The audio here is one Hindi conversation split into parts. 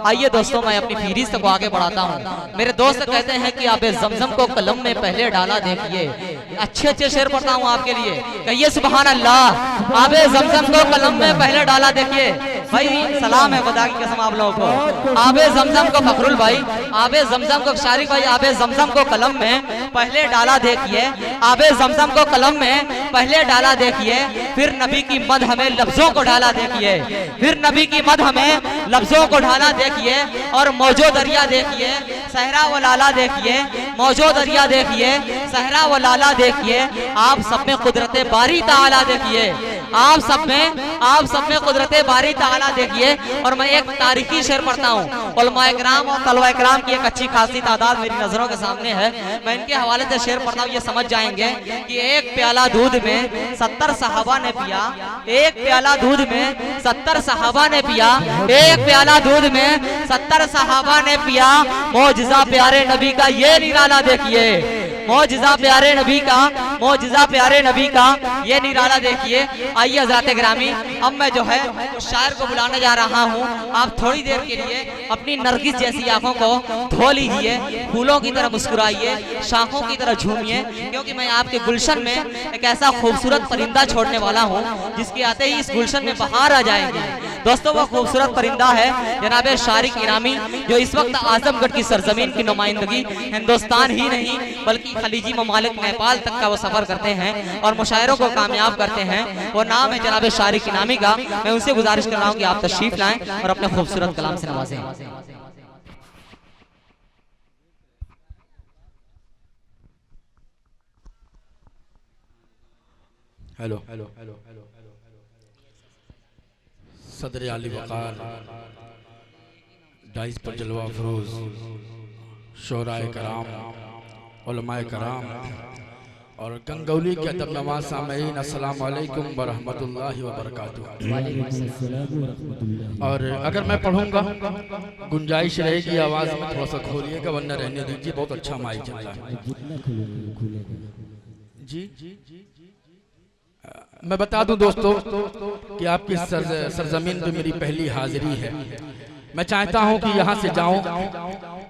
आइए दोस्तों, मैं अपनी फहरिस्त को आगे बढ़ाता हूँ। मेरे दोस्त कहते हैं कि आबे जमजम को कलम में पहले डाला देखिए। अच्छे अच्छे शेर पढ़ता हूँ आपके लिए, कहिए सुभान अल्लाह। आबे जमजम को कलम में पहले डाला देखिए। भाई सलाम है खुदा की कसम आप लोगों को। आबे जमजम को फखरुल भाई, आबे जमजम को शारिक भाई, आबे जमजम को कलम में पहले डाला देखिए। आबे जमजम को कलम में पहले डाला देखिए, फिर नबी की मद हमें लफ्जों को ढाला देखिए। फिर नबी की मद हमें लफ्जों को ढाला देखिए। और मौजो दरिया देखिए, सहरा व लाला देखिए। मौजो दरिया देखिए, सहरा व लाला देखिए। आप सब में कुदरत बारी ताला देखिए। आप सब में कुदरत बारी ताला देखिए। और मैं एक तारीखी शेर पढ़ता हूँ। उलमाए किराम और तलवाए किराम की एक अच्छी खासी तादाद मेरी नजरों के सामने है। मैं इनके हवाले से शेर पढ़ता हूँ, ये समझ जाएंगे कि एक प्याला दूध में 70 सहाबा ने पिया। एक प्याला दूध में 70 सहाबा ने पिया। एक प्याला दूध में 70 सहाबा ने पिया। मौजिज़ा प्यारे नबी का ये निराला देखिए। मौजिज़ा प्यारे नबी का, मौजिज़ा प्यारे नबी का ये निराला देखिए। आइए हज़रात गिरामी, अब मैं जो है उस शायर को बुलाने जा रहा हूँ। आप थोड़ी देर के लिए अपनी नरगिस जैसी आंखों को धो लीजिए, फूलों की तरह मुस्कुराइए, शाखों की तरह झूमिए, क्योंकि मैं आपके गुलशन में एक ऐसा खूबसूरत परिंदा छोड़ने वाला हूँ जिसके आते ही इस गुलशन में बहार आ जाएगी। दोस्तों, वो खूबसूरत परिंदा है जनाब शारिक इरामी, जो इस वक्त आजमगढ़ की सरजमीन की नुमाइंदगी हिंदुस्तान ही नहीं बल्कि खलीजी ममालिक नेपाल तक का वो सफर करते हैं और मुशायरों को कामयाब करते हैं। वो नाम है जनाब शारिक इरामी का। मैं उनसे गुजारिश कर रहा हूँ कि आप तशरीफ लाएं और अपने खूबसूरत कलाम से नवाजें। हेलो हेलो हेलो हेलो सदर आली वक़ार, डाइस पर जलवा फरोज, शोराए कराम, उलमाए कराम और गंगौली के अदब नवाज सामईन, अस्सलाम वालेकुम व रहमतुल्लाहि व बरकातुहू। और अगर मैं पढ़ूंगा गुंजाइश रहेगी आवाज़ में, थोड़ा सा खोलिएगा वरना रहने दीजिए। बहुत अच्छा माइक चल रहा है जी। मैं बता दूं दोस्तों कि आपकी सरजमीन पे मेरी पहली हाजिरी है। मैं चाहता हूं कि यहां से जाऊं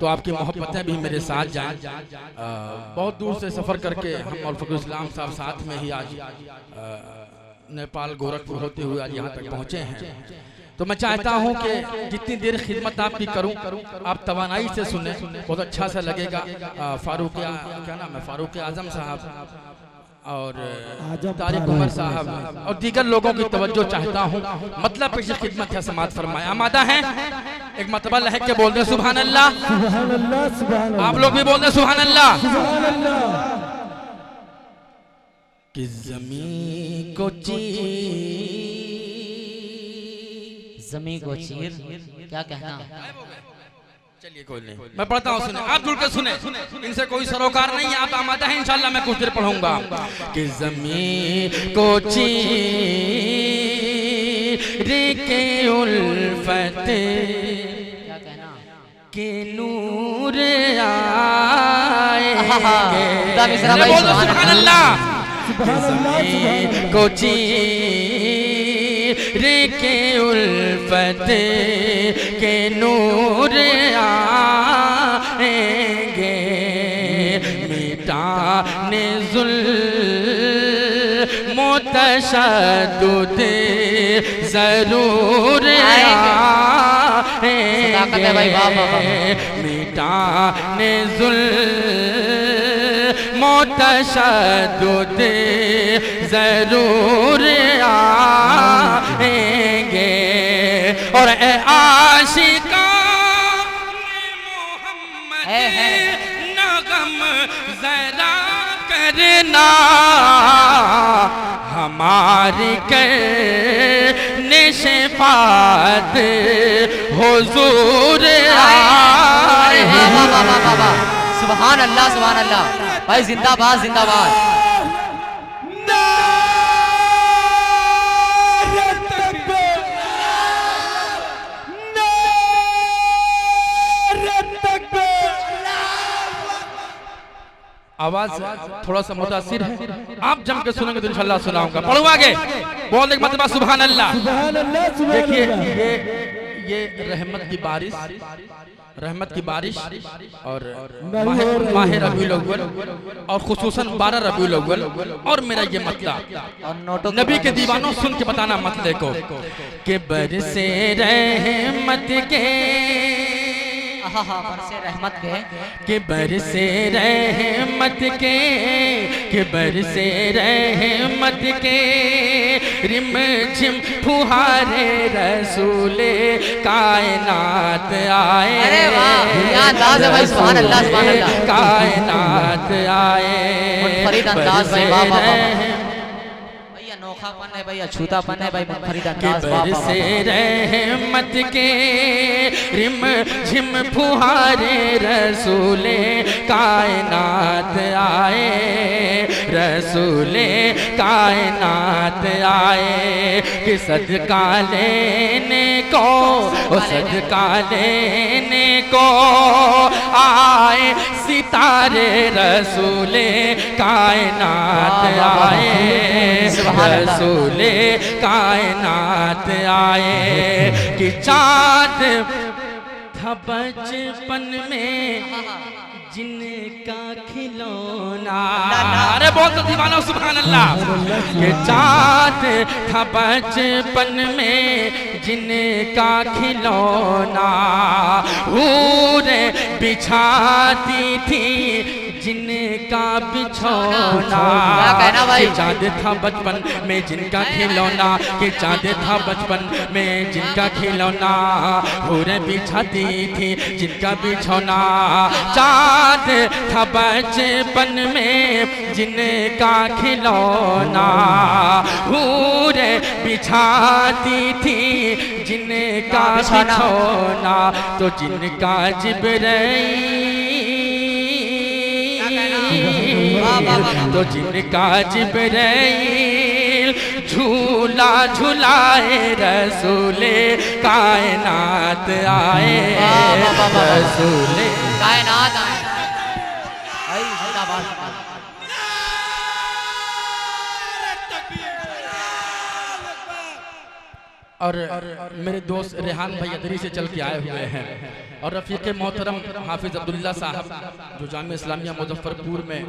तो आपकी मोहब्बतें भी मेरे साथ जाएं। बहुत दूर से सफ़र करके हम और फ़खरुल इस्लाम साहब साथ में ही आज नेपाल गोरखपुर होते हुए आज यहाँ तक पहुँचे हैं। तो मैं चाहता हूँ कि जितनी देर खिदमत आपकी करूँ आप तवानाई से सुने, बहुत अच्छा सा लगेगा। फारूक क्या नाम है, फारूक आजम साहब और तारिक उमर साहब और दीगर लोगों की तवज्जो चाहता हूँ। मतलब पेश खिदमत है, समात फरमाए। आमादा हैं? एक मतबा लहक के बोल दे सुभान अल्लाह। आप लोग भी बोल दे सुभान अल्लाह। कि ज़मीं को चीर क्या कहना। चलिए कोई नहीं, मैं पढ़ता हूँ, सुने आप जुड़ के सुने। इनसे कोई सरोकार नहीं है, आप आमादा हैं? इंशाल्लाह मैं कुछ देर पढ़ूंगा। कि ज़मीं को चीर के उल्फत के नूर आएंगे। सुभान अल्लाह। ज़मीं को चीर के उल्फत के नूर आएंगे, मिटाने ज़ुल्म तशद्दुद ज़रूर आएंगे, मिटाने ज़ुल्म तशद्दुद ज़रूर आएंगे। और ए आशिका मोहम्मद ना गम जरा करना, हमारी करने शफाअत हुजूर आएंगे। सुभान अल्लाह, सुभान अल्लाह भाई, जिंदाबाद जिंदाबाद। आवाज थोड़ा सा मुतासिर है, आप जम के सुनेंगे तो इंशाल्लाह सुनाऊंगा। पढ़ो आगे, बोल एक मतलब सुभान अल्लाह। देखिए ये रहमत की बारिश और माह रबीउल अव्वल और खुसूसन 12 रबीउल अव्वल और मेरा ये मतला नबी के दीवानों सुन के बताना मतले को कि बरसे रहमत के बरसे रहमत के बरसे रहमत के बरसे रहमत के रिम झिम फुहारे रसूले कायनात आए। अरे वाह क्या अंदाज है भाई, सुभान अल्लाह सुभान अल्लाह। कायनात आए मुनफरिद अंदाज भाई, वाह वाह वाह। भाई अनोखापन है भाई, अछूतापन है भाई, मुनफरिद अंदाज, वाह वाह से रहमत के रिम झिम फुहारे रसूले कायनात आए। रसूले कायनात आए कि सदका लेने को सदका लेने को आए सितारे रसूले कायनात आए। रसूले कायनात आए कि चाँद था बचपन में जिनका खिलौना। अरे बोल तो दीवाना सुभान अल्लाह। कि चाँद था बचपन में जिनका खिलौना हूरे बिछाती थी जिनका बिछौना। चाँद था बचपन में जिनका खिलौना कि चाँद था बचपन में जिनका खिलौना हूरे बिछाती थी जिनका बिछौना। चाँद था बचपन में जिनका खिलौना हूरे बिछाती थी जिनका बिछौना। तो जिनका जिब्राइल तो जिनका जिब्राइल झूला झुलाए रसूले कायनात आए। रसूले कायनात आए भाई, जिंदाबाद। और मेरे दोस्त रेहान भाई अदरी से चल के आए हुए हैं और रफ़ीक़ मोहतरम हाफिज़ अब्दुल्ला साहब जो जामिया इस्लामिया मुज़फ़्फ़रपुर में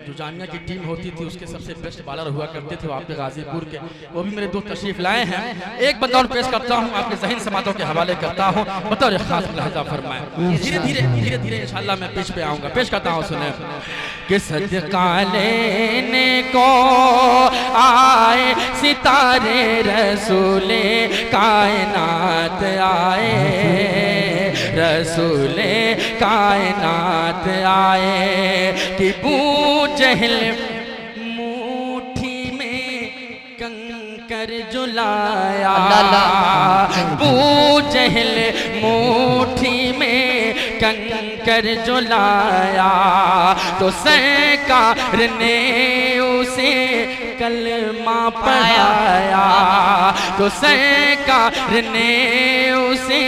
जो जामिया की टीम होती थी उसके सबसे बेस्ट बॉलर हुआ करते थे वो आपके गाज़ीपुर के, वो भी मेरे दोस्त तशरीफ़ लाए हैं। एक बंदा और पेश करता हूँ, आपके ज़हन समातों के हवाले करता हूँ, बतौर ख़ास लहज़ा फरमाएं। धीरे धीरे इंशाअल्लाह मैं पेश पे आऊँगा। पेश करता हूँ, सुने कि सदका लेने को आए सितारे रसूले कायनात आए। रसूले कायनात आए कि बू जहल मुट्ठी में कंकर जुलाया। बू जहल मुट्ठी में कंकर जुलाया तो सरकार ने उसे कलमा पढ़ाया। तो सरकार ने उसे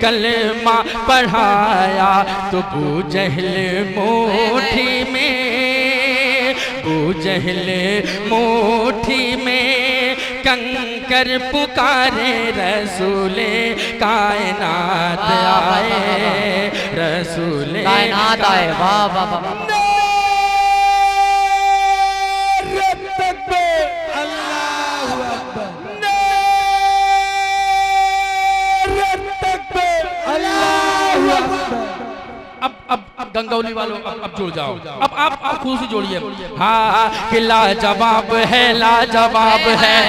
कलमा पढ़ाया। तो बू जहल मुट्ठी में बू जहल मुट्ठी में कंकर पुकारे रसूले कायनात आए। रसूले कायनात आए, वाह वाह वाह। अब गंगौली वालों अब जुड़ जाओ, अब आप खुद से जोड़िए। हाँ कि लाजवाब है, लाजवाब है।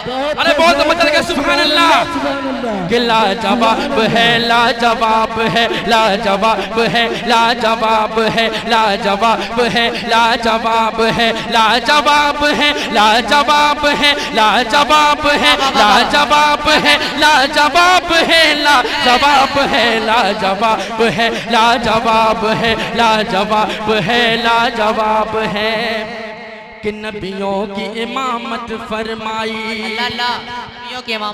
अरे बोल तो मतलब के सुभान अल्लाह। कि लाजवाब है, लाजवाब है, लाजवाब है, लाजवाब है, लाजवाब है, लाजवाब है, लाजवाब है, लाजवाब है, लाजवाब है, लाजवाब है, लाजवाब है, लाजवाब है, लाजवाब है, लाजवाब है, लाजवाब है, लाजवाब है कि नबियों की इमामत फरमाई।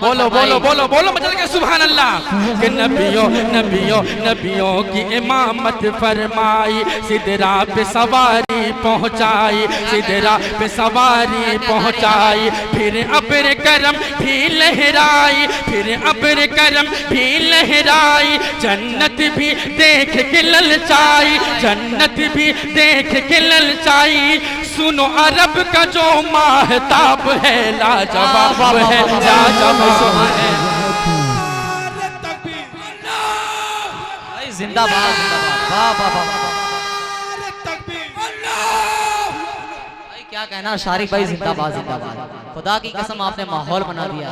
बोलो बोलो बोलो बोलो मतलब के सुभान अल्लाह। कि नबियों नबियों नबियों की इमामत फरमाई। सिदरा पे सवारी पहुँचाई, सिदरा पे सवारी पहुँचाई, फिर अब्र करम भी लहराई, फिर अब्र करम भी लहराई, जन्नत भी देख के ललचाई, जन्नत भी देख के ललचाई। सुनो अरब का जो माहताब है लाजवाब है, लाजवाब है। जिंदाबाद जिंदाबाद, वाह वाह वाह। भाई क्या कहना शारिक भाई, जिंदाबाद जिंदाबाद। खुदा की कसम आपने माहौल बना दिया,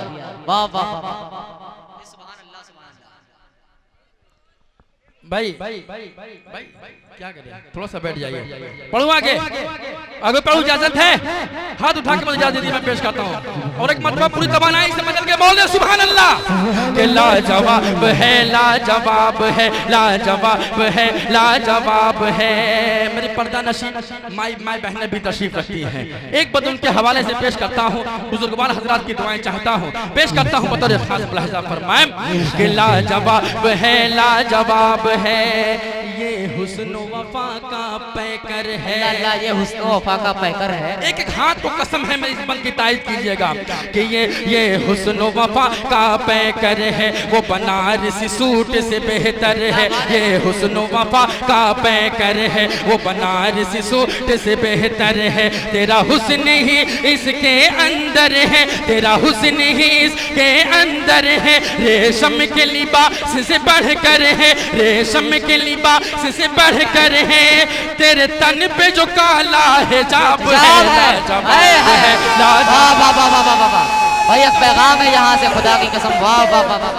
वाह वाह वाह। भाई क्या करें, थोड़ा सा बैठ जाइए। पढ़ू आगे, अगर पढ़ू इजाजत है, हाथ उठा के मुझे इजाजत दी, मैं पेश करता हूँ। और एक मरतबा पूरी तवानाई से बदल के बोल दे सुभान अल्लाह। कि लाजवाब है, लाजवाब है, लाजवाब है, लाजवाब है। मेरे पर्दा नशी माई बहनें भी तशरीफ रखती हैं। एक बद उनके हवाले से पेश करता हूँ, बुजुर्गवान हजरात की दुआएं चाहता हूँ, पेश करता हूँ बतौर खास मुलाहिजा फरमाएं कि लाजवाब है, लाजवाब है, ये हुस्न वफा का पैकर है। अल्लाह, ये हुस्न वफा का पैकर है। एक एक हाथ को कसम है, मेरी बंद की तारीफ कीजिएगा कि ये हुस्न वफा का पैकर है, वो बनारसी सूट से बेहतर है। ये हुस्न वफा का पैकर है, वो बनारसी सूट से बेहतर है। तेरा हुस्न ही इसके अंदर है, तेरा हुस्न ही इसके अंदर है। रेशम के लिबास से बढ़कर है, रेशम के लिबास से बढ़कर है। तेरे तन पे जो काला हिजाब है, लाजवाब है, लाजवाब। भाई एक पैगाम है यहाँ से, खुदा की कसम, वाह वाह वाह वाह।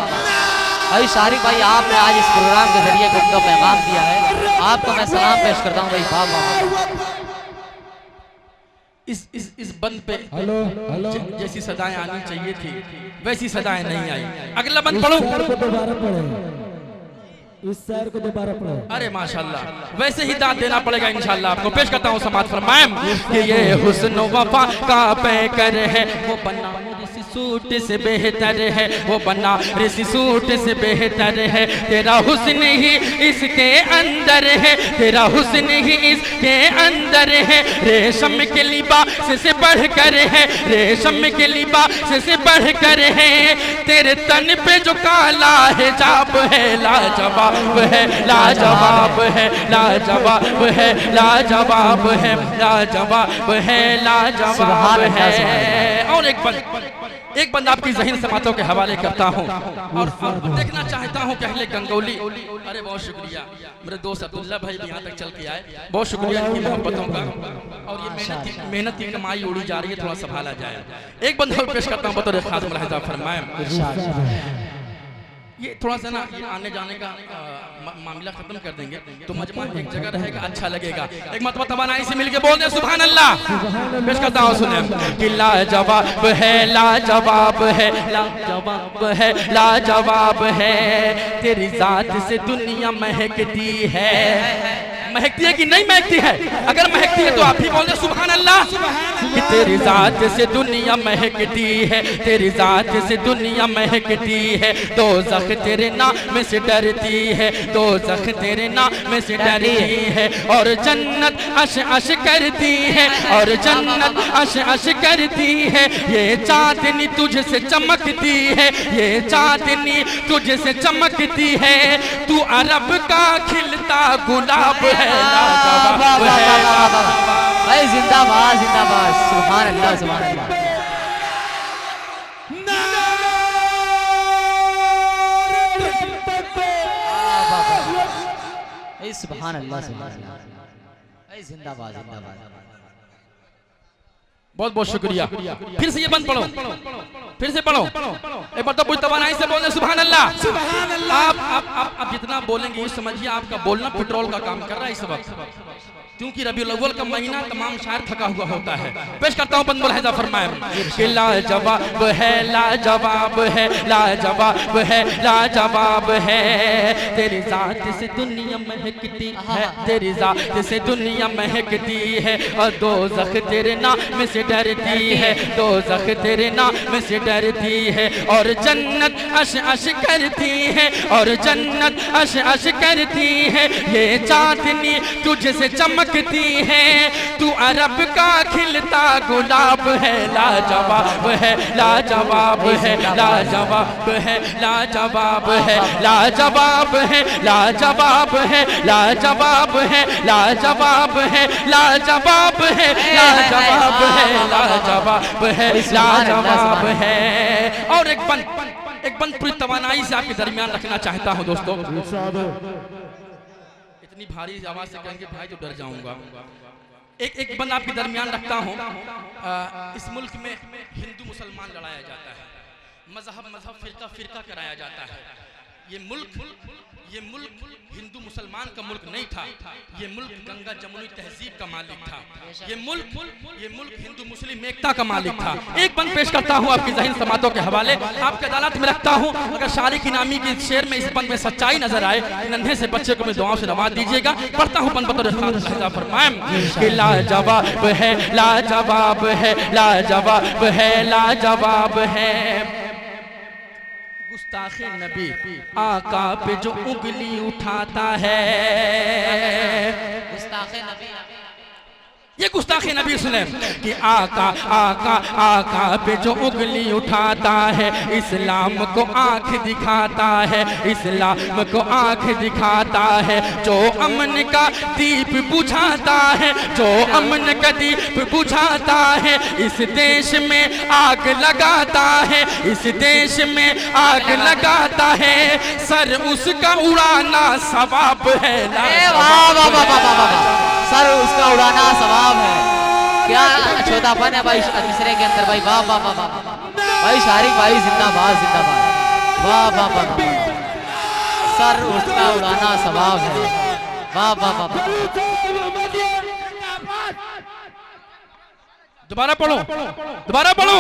भाई शारिक भाई, आपने आज इस प्रोग्राम के जरिए को पैगाम दिया है, आपको मैं सलाम पेश करता हूँ भाई, वाह वाह। इस बंद पे जैसी सदाएं आनी चाहिए थी वैसी सदाएं नहीं आई। अगला बंद पढ़ो, इस शेर को दोबारा पढ़ो। अरे माशाल्लाह, वैसे ही दाद देना पड़ेगा इंशाल्लाह। आपको पेश करता हूँ समात फरमाएं कि ये हुस्न वफा का पैकर है, वो बनारसी सूट से बेहतर है, वो बनारसी सूट से बेहतर है। तेरा हुस्न ही इसके अंदर है, तेरा हुस्न ही इसके अंदर है। रेशम के लिबास से बढ़कर है, रेशम के लिबास से बढ़कर है। तेरे तन पे जो काला हिजाब है, लाजवाब है, लाजवाब है, लाजवाब है, लाजवाब है, लाजवाब है, लाजवाब है। और एक बंद आपकी ज़हीन समातों के हवाले करता हूँ और देखना चाहता हूँ कि अहले गंगोली। अरे बहुत शुक्रिया, मेरे दोस्त अब्दुल्ला भाई भी यहाँ तक चल के आए, बहुत शुक्रिया इनकी मोहब्बतों का। और ये मेहनत की कमाई उड़ी जा रही है, थोड़ा संभाला जाए। एक बंद और पेश करता हूँ बतौर खास मुलाहिजा फरमाएं। ये थोड़ा सा ना आने जाने का मामला खत्म कर देंगे तो मजमा एक जगह रहेगा, अच्छा लगेगा। एक मरतबा तवानाई से मिलके बोल दे सुभान अल्लाह। पेश करता हूँ, सुने कि लाजवाब है, लाजवाब है, लाजवाब है, लाजवाब है। तेरी जात से दुनिया महकती है। महकती है कि नहीं महकती है? अगर महकती है तो आप भी बोल दे सुभान अल्लाह। कि तेरी जात से दुनिया महकती है, तेरी जात से दुनिया महकती है। दोज़ख तेरे नाम से डरती है, दोज़ख तेरे नाम से डरती है। और जन्नत अश अश करती है, और जन्नत अश अश करती है। ये चांदनी तुझसे चमकती है, ये चांदनी तुझसे चमकती है। तू अरब का खिलता गुलाब है, लाजवाब है। भाई जिंदाबाद जिंदाबाद, सुभान अल्लाह सुभान अल्लाह। सुभान अल्लाह सुभान अल्लाह, जिंदाबाद जिंदाबाद। बहुत बहुत शुक्रिया। फिर से ये बंद पढ़ो, फिर से पढ़ो एक बार तो पूरी तवानाई से बोले सुभान अल्लाह। सुभान अल्लाह। आप जितना बोलेंगे ये समझिए आपका बोलना पेट्रोल का काम कर रहा है इस वक्त, क्योंकि रबीउल अव्वल का महीना तमाम शायर थका हुआ होता है। पेश करता हूँ बंद मुलाहिजा फरमाएं कि लाजवाब है, लाजवाब है, लाजवाब है, लाजवाब है। तेरी जात से दुनिया महकती है, तेरी जात से दुनिया महकती है। और दोज़ख तेरे नाम से डरती है, दोज़ख तेरे नाम से डरती है। और जन्नत अश अश करती है, और जन्नत अश अश करती है। ये चांदनी तुझसे चमक चमकती है, तू अरब का खिलता गुलाब है, लाजवाब है, लाजवाब है, लाजवाब है, लाजवाब है, लाजवाब है, लाजवाब है, लाजवाब है, लाजवाब है, लाजवाब है, लाजवाब है, लाजवाब है, लाजवाब है। और एक बंद पूरी तवानाई से आपके दरमियान रखना चाहता हूं दोस्तों। इतनी भारी आवाज से कहेंगे भाई तो डर जाऊंगा। एक बंद आपके दरमियान रखता हूं। इस मुल्क में हिंदू मुसलमान लड़ाया जाता है, मजहब फिरका कराया जाता है। ये मुल्क हिंदू मुसलमान का मुल्क नहीं था, ये मुल्क गंगा जमुनी तहजीब का मालिक था। ये मुल्क हिंदू मुस्लिम एकता का मालिक था। एक बंद पेश करता हूँ आपकी ज़हीन समातों के हवाले, आपके अदालत में रखता हूँ। अगर शारी की नामी के शेर में इस बंद में सच्चाई नजर आए, नन्हे से बच्चे को मैं दुआओं से नवाज दीजिएगा। पढ़ता हूँ बंद बतौर फरमाएं कि लाजवाब है, लाजवाब है, लाजवाब है, लाजवाब है। गुस्ताखे नबी आका पे जो उंगली उठाता है, गुस्ताखे नबी, ये गुस्ताखे नबी सुने कि आका आका आका पे जो उंगली उठाता है, इस्लाम को आंख दिखाता है, इस्लाम को आंख दिखाता है। जो अमन का दीप बुझाता है, जो अमन का दीप बुझाता है, इस देश में आग लगाता है, इस देश में आग लगाता है। सर उसका उड़ाना सवाब है, सर उसका उड़ाना सवाब है। क्या छोटापन है भाई मिसरे के अंदर भाई। वाह वाह वाह वाह भाई, शारिक भाई जिंदाबाद जिंदाबाद। वाह वाह वाह, सर उसका उड़ाना सवाब है। वाह वाह वाह। दोबारा पढ़ो, दोबारा पढ़ो।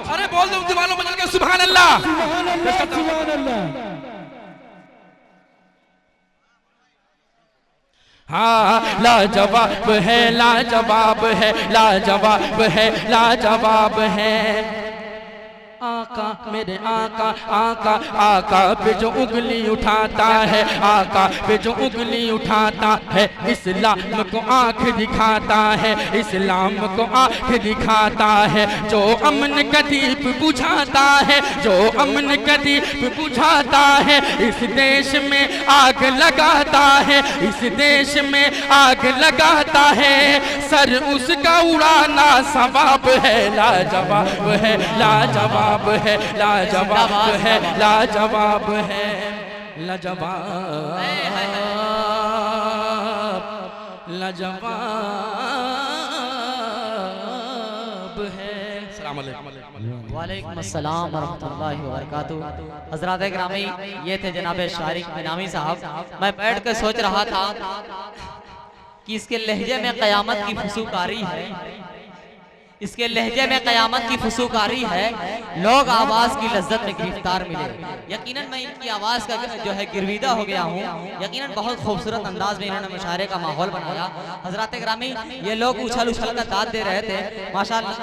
अरे बोल दो दीवानों बदल के सुभान अल्लाह, सुभान अल्लाह। हाँ, लाजवाब है, लाजवाब है, लाजवाब है, लाजवाब है। आका मेरे आका आका आका पे जो उंगली उठाता है, आका पे जो उंगली उठाता है, इस्लाम को आंख दिखाता है, इस्लाम को आंख दिखाता है। जो अमन का दीप बुझाता है, जो अमन का दीप बुझाता है, इस देश में आग लगाता है, इस देश में आग लगाता है। सर उसका उड़ाना सवाब है, लाजवाब है, लाजवाब है, लाजवाब है, लाजवाब है, लाजवाब, लाजवाब है। अस्सलाम वालेकुम। वालेकुम अस्सलाम वरहमतुल्लाहि वबरकातुहू। हज़रात गिरामी, ये थे जनाब शारिक इनामी साहब। मैं बैठ कर सोच रहा था कि इसके लहजे में क़यामत की फुसूकारी है, इसके लहजे में क़यामत की फुसूकारी है। लोग आवाज़ की लज्जत में गिरफ्तार मिले। यकीनन मैं इनकी आवाज़ का जो है गिरविदा हो गया हूँ। यकीनन बहुत खूबसूरत अंदाज में इन्होंने मुशायरे का माहौल बनाया। हज़रात गिरामी, ये लोग उछल उछल कर दाद दे रहे थे, माशाअल्लाह।